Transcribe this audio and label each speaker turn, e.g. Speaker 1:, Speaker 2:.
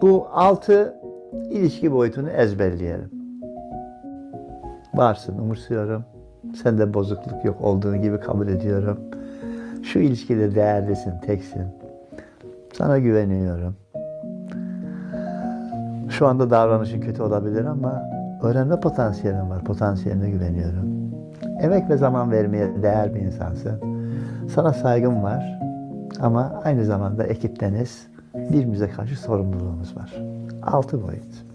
Speaker 1: Bu 6 ilişki boyutunu ezberleyelim. Varsın, umursuyorum. Sende bozukluk yok, olduğun gibi kabul ediyorum. Şu ilişkide değerlisin, teksin. Sana güveniyorum. Şu anda davranışın kötü olabilir ama öğrenme potansiyelin var, potansiyeline güveniyorum. Emek ve zaman vermeye değer bir insansın. Sana saygım var ama aynı zamanda ekipteniz. Birbirimize karşı sorumluluğumuz var. 6 boyut.